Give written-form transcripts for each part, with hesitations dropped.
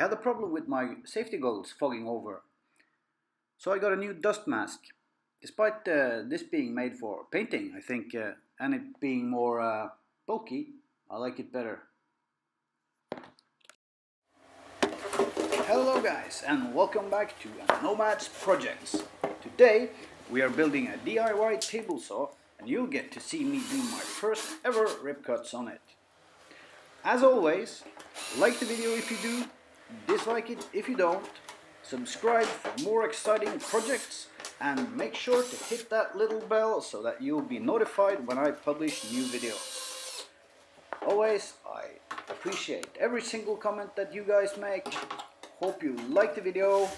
had a problem with my safety goggles fogging over. So I got a new dust mask. Despite this being made for painting, I think, and it being more bulky, I like it better. Hello guys, and welcome back to Nomad's Projects. Today we are building a DIY table saw, and you'll get to see me do my first ever rip cuts on it. As always, like the video if you do, dislike it if you don't, subscribe for more exciting projects, and make sure to hit that little bell so that you'll be notified when I publish new videos. Always, I appreciate every single comment that you guys make. Hope you like the video.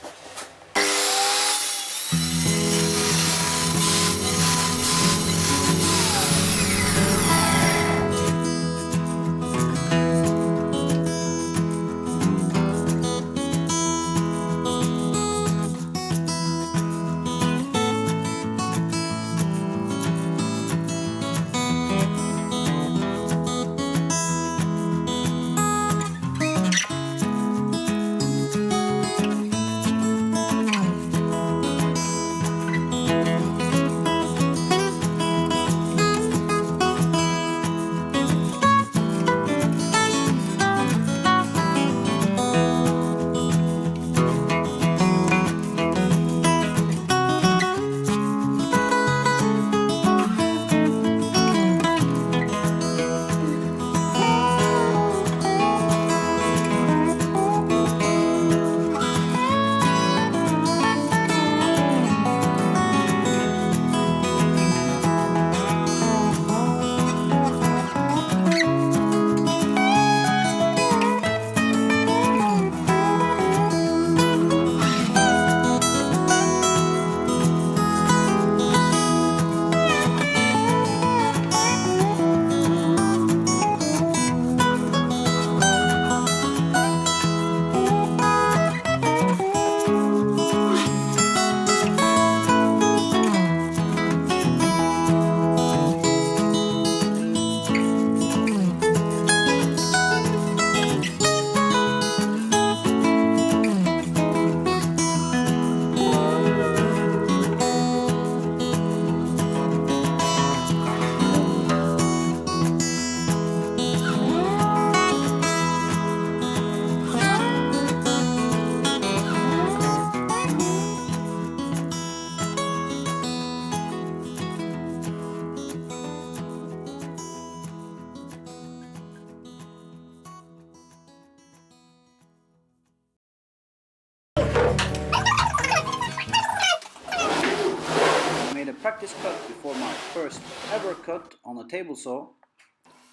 Practice cut before my first ever cut on a table saw.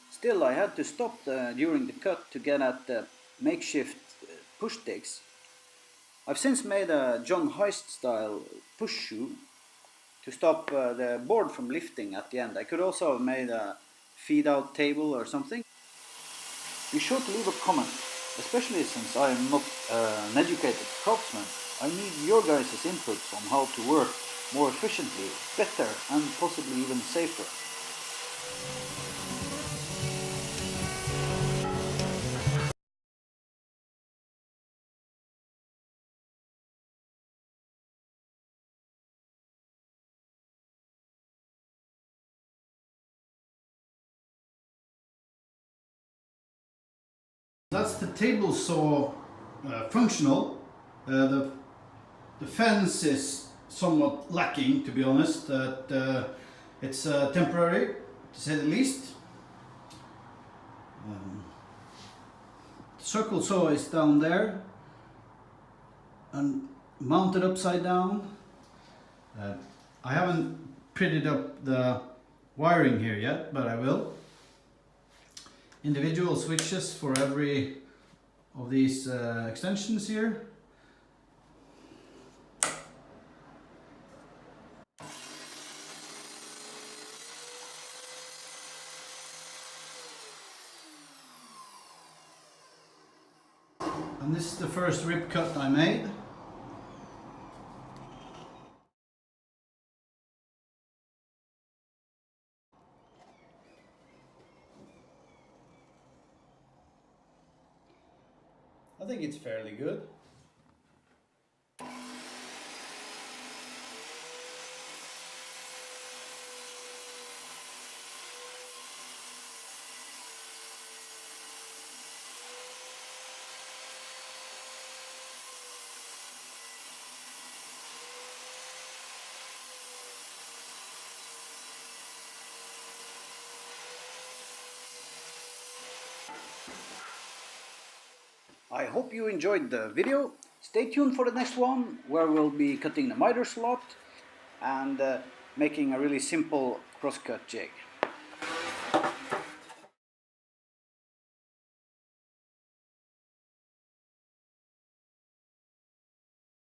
Still, I had to stop during the cut to get at the makeshift push sticks. I've since made a John Heisz style push shoe to stop the board from lifting at the end. I could also have made a feed out table or something. Be sure to leave a comment, especially since I am not an educated craftsman. I need your guys' inputs on how to work more efficiently, better, and possibly even safer. That's the table saw functional. The fence is somewhat lacking, to be honest. It's temporary, to say the least. The circle saw is down there and mounted upside down. I haven't prettied up the wiring here yet, but I will. Individual switches for every of these extensions here. And this is the first rip cut I made. think it's fairly good. I hope you enjoyed the video. Stay tuned for the next one where we'll be cutting the miter slot and making a really simple crosscut jig.